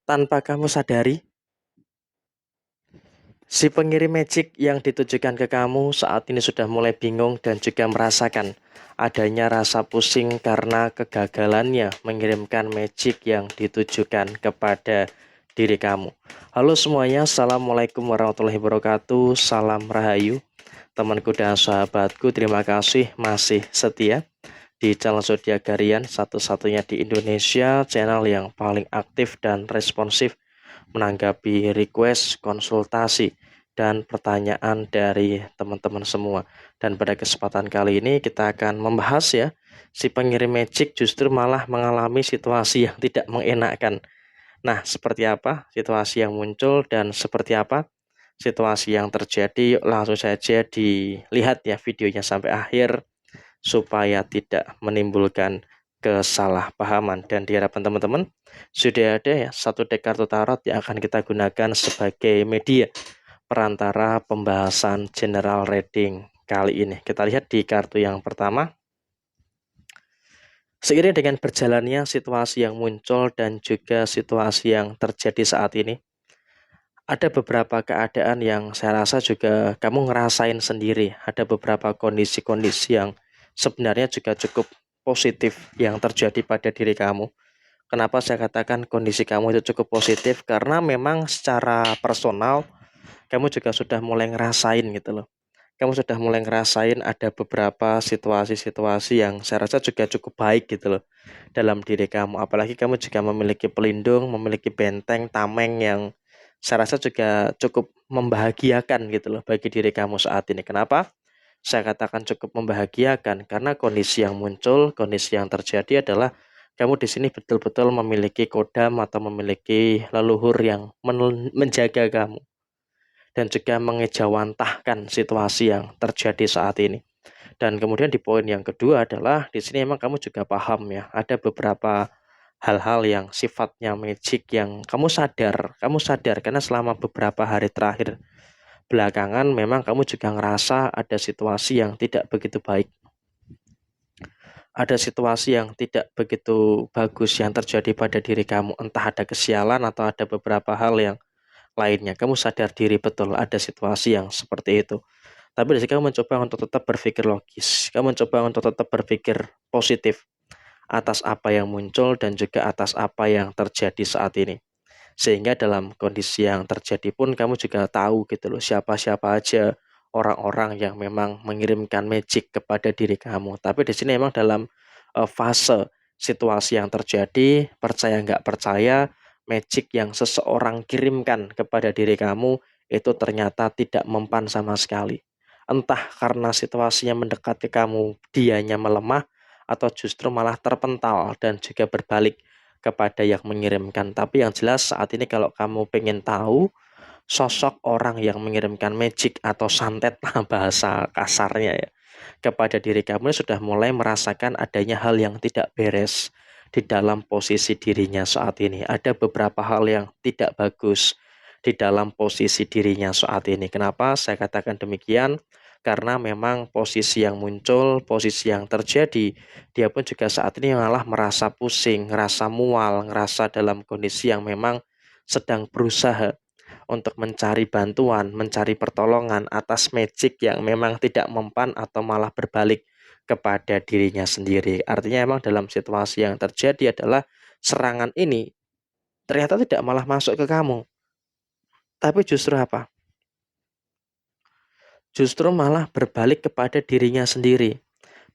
Tanpa kamu sadari, si pengirim magic yang ditujukan ke kamu saat ini sudah mulai bingung dan juga merasakan adanya rasa pusing karena kegagalannya mengirimkan magic yang ditujukan kepada diri kamu. Halo semuanya, Assalamualaikum warahmatullahi wabarakatuh. Salam Rahayu, temanku dan sahabatku. Terima kasih masih setia di channel Zodiak Harian, satu-satunya di Indonesia, channel yang paling aktif dan responsif menanggapi request, konsultasi, dan pertanyaan dari teman-teman semua. Dan pada kesempatan kali ini kita akan membahas ya, si pengirim magic justru malah mengalami situasi yang tidak mengenakan. Nah, seperti apa situasi yang muncul dan seperti apa situasi yang terjadi? Yuk langsung saja dilihat ya videonya sampai akhir supaya tidak menimbulkan kesalahpahaman. Dan di hadapan teman-teman sudah ada ya satu deck kartu tarot yang akan kita gunakan sebagai media perantara pembahasan general reading kali ini. Kita lihat di kartu yang pertama. Seiring dengan berjalannya situasi yang muncul dan juga situasi yang terjadi saat ini, ada beberapa keadaan yang saya rasa juga kamu ngerasain sendiri. Ada beberapa kondisi-kondisi yang sebenarnya juga cukup positif yang terjadi pada diri kamu. Kenapa saya katakan kondisi kamu itu cukup positif? Karena memang secara personal kamu juga sudah mulai ngerasain gitu loh. Kamu sudah mulai ngerasain ada beberapa situasi-situasi yang saya rasa juga cukup baik gitu loh dalam diri kamu. Apalagi kamu juga memiliki pelindung, memiliki benteng, tameng yang saya rasa juga cukup membahagiakan gitu loh bagi diri kamu saat ini. Kenapa? Saya katakan cukup membahagiakan karena kondisi yang muncul, kondisi yang terjadi adalah kamu di sini betul-betul memiliki kodam atau memiliki leluhur yang menjaga kamu dan juga mengejawantahkan situasi yang terjadi saat ini. Dan kemudian di poin yang kedua adalah di sini emang kamu juga paham ya, ada beberapa hal-hal yang sifatnya magic yang kamu sadar karena selama beberapa hari terakhir belakangan memang kamu juga ngerasa ada situasi yang tidak begitu baik. Ada situasi yang tidak begitu bagus yang terjadi pada diri kamu, entah ada kesialan atau ada beberapa hal yang lainnya. Kamu sadar diri betul ada situasi yang seperti itu. Tapi di sini kamu mencoba untuk tetap berpikir logis. Kamu mencoba untuk tetap berpikir positif atas apa yang muncul dan juga atas apa yang terjadi saat ini. Sehingga dalam kondisi yang terjadi pun kamu juga tahu gitu loh siapa-siapa aja orang-orang yang memang mengirimkan magic kepada diri kamu. Tapi di sini memang dalam fase situasi yang terjadi, percaya nggak percaya, magic yang seseorang kirimkan kepada diri kamu itu ternyata tidak mempan sama sekali. Entah karena situasinya mendekat ke kamu, dianya melemah, atau justru malah terpental dan juga berbalik kepada yang mengirimkan. Tapi yang jelas saat ini kalau kamu pengen tahu sosok orang yang mengirimkan magic atau santet lah bahasa kasarnya ya kepada diri kamu sudah mulai merasakan adanya hal yang tidak beres di dalam posisi dirinya saat ini. Ada beberapa hal yang tidak bagus di dalam posisi dirinya saat ini. Kenapa saya katakan demikian? Karena memang posisi yang muncul, posisi yang terjadi, dia pun juga saat ini malah merasa pusing, ngerasa mual, ngerasa dalam kondisi yang memang sedang berusaha untuk mencari bantuan, mencari pertolongan atas magic yang memang tidak mempan atau malah berbalik kepada dirinya sendiri. Artinya memang dalam situasi yang terjadi adalah serangan ini ternyata tidak malah masuk ke kamu, tapi justru apa? Justru malah berbalik kepada dirinya sendiri.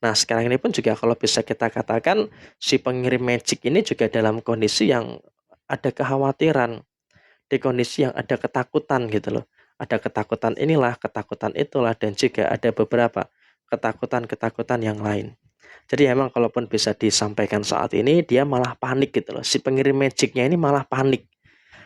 Nah, sekarang ini pun juga kalau bisa kita katakan si pengirim magic ini juga dalam kondisi yang ada kekhawatiran, di kondisi yang ada ketakutan gitu loh. Ada ketakutan inilah, ketakutan itulah, dan juga ada beberapa ketakutan-ketakutan yang lain. Jadi emang kalaupun bisa disampaikan saat ini, dia malah panik gitu loh. Si pengirim magicnya ini malah panik.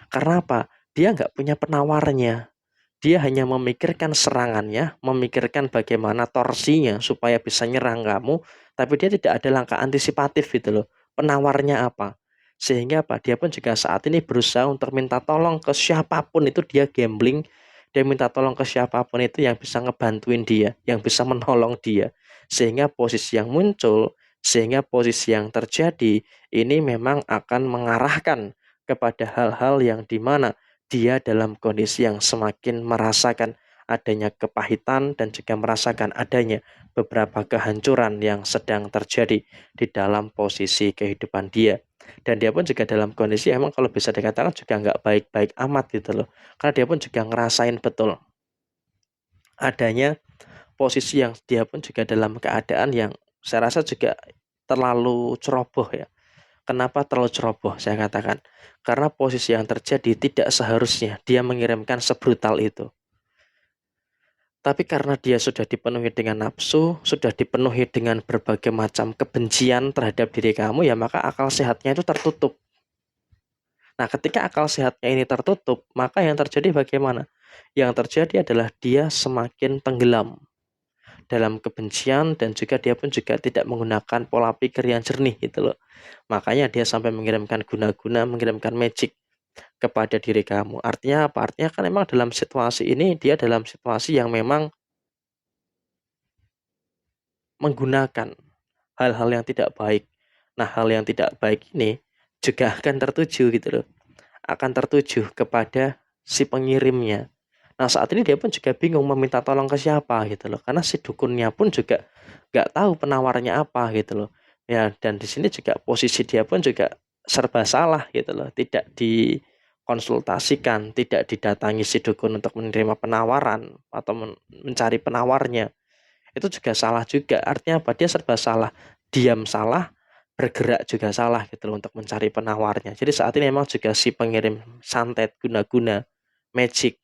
Karena apa? Dia nggak punya penawarnya. Dia hanya memikirkan serangannya, memikirkan bagaimana torsinya supaya bisa nyerang kamu, tapi dia tidak ada langkah antisipatif gitu loh. Penawarnya apa? Sehingga apa? Dia pun juga saat ini berusaha untuk minta tolong ke siapapun itu dia gambling, dia minta tolong ke siapapun itu yang bisa ngebantuin dia, yang bisa menolong dia. Sehingga posisi yang muncul, sehingga posisi yang terjadi ini memang akan mengarahkan kepada hal-hal yang dimana dia dalam kondisi yang semakin merasakan adanya kepahitan dan juga merasakan adanya beberapa kehancuran yang sedang terjadi di dalam posisi kehidupan dia. Dan dia pun juga dalam kondisi emang kalau bisa dikatakan juga nggak baik-baik amat gitu loh. Karena dia pun juga ngerasain betul adanya posisi yang dia pun juga dalam keadaan yang saya rasa juga terlalu ceroboh ya. Kenapa terlalu ceroboh? Saya katakan karena posisi yang terjadi tidak seharusnya dia mengirimkan sebrutal itu. Tapi karena dia sudah dipenuhi dengan nafsu, sudah dipenuhi dengan berbagai macam kebencian terhadap diri kamu, ya maka akal sehatnya itu tertutup. Nah, ketika akal sehatnya ini tertutup, maka yang terjadi bagaimana? Yang terjadi adalah dia semakin tenggelam dalam kebencian dan juga dia pun juga tidak menggunakan pola pikir yang jernih gitu loh. Makanya dia sampai mengirimkan guna-guna, mengirimkan magic kepada diri kamu. Artinya apa? Artinya kan memang dalam situasi ini dia dalam situasi yang memang menggunakan hal-hal yang tidak baik. Nah, hal yang tidak baik ini juga akan tertuju gitu loh. Akan tertuju kepada si pengirimnya. Nah, saat ini dia pun juga bingung meminta tolong ke siapa gitu loh. Karena si dukunnya pun juga nggak tahu penawarnya apa gitu loh. Ya, dan di sini juga posisi dia pun juga serba salah gitu loh. Tidak dikonsultasikan, tidak didatangi si dukun untuk menerima penawaran atau mencari penawarnya. Itu juga salah juga. Artinya apa? Dia serba salah. Diam salah, bergerak juga salah gitu loh untuk mencari penawarnya. Jadi saat ini memang juga si pengirim santet guna-guna magic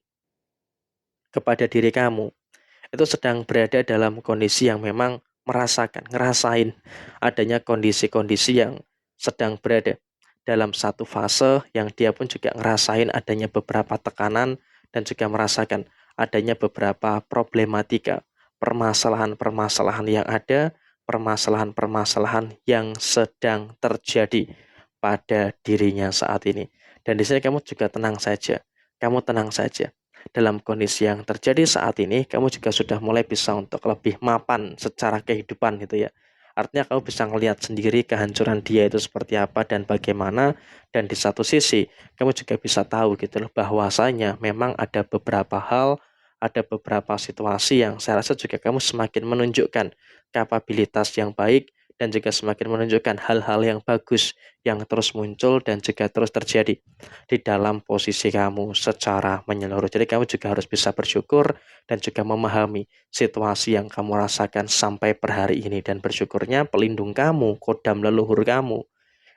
kepada diri kamu itu sedang berada dalam kondisi yang memang ngerasain adanya kondisi-kondisi yang sedang berada dalam satu fase yang dia pun juga ngerasain adanya beberapa tekanan dan juga merasakan adanya beberapa problematika, permasalahan-permasalahan yang ada, permasalahan-permasalahan yang sedang terjadi pada dirinya saat ini. Dan di sini kamu juga tenang saja. Kamu tenang saja dalam kondisi yang terjadi saat ini, kamu juga sudah mulai bisa untuk lebih mapan secara kehidupan gitu ya. Artinya kamu bisa melihat sendiri kehancuran dia itu seperti apa dan bagaimana. Dan di satu sisi, kamu juga bisa tahu gitu loh bahwasanya memang ada beberapa hal, ada beberapa situasi yang saya rasa juga kamu semakin menunjukkan kapabilitas yang baik dan juga semakin menunjukkan hal-hal yang bagus yang terus muncul dan juga terus terjadi di dalam posisi kamu secara menyeluruh. Jadi kamu juga harus bisa bersyukur dan juga memahami situasi yang kamu rasakan sampai per hari ini. Dan bersyukurnya pelindung kamu, kodam leluhur kamu,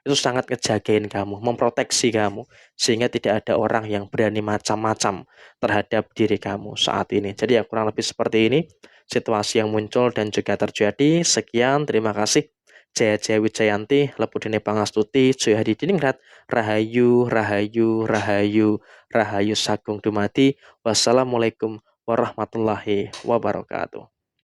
itu sangat ngejagain kamu, memproteksi kamu. Sehingga tidak ada orang yang berani macam-macam terhadap diri kamu saat ini. Jadi ya kurang lebih seperti ini situasi yang muncul dan juga terjadi. Sekian, terima kasih. Jaya Jaya Wijayanti, Lepudene Pangastuti, Joyo Hadidiningrat, Rahayu, Rahayu, Rahayu, Rahayu Sagung Dumadi. Wassalamualaikum warahmatullahi wabarakatuh.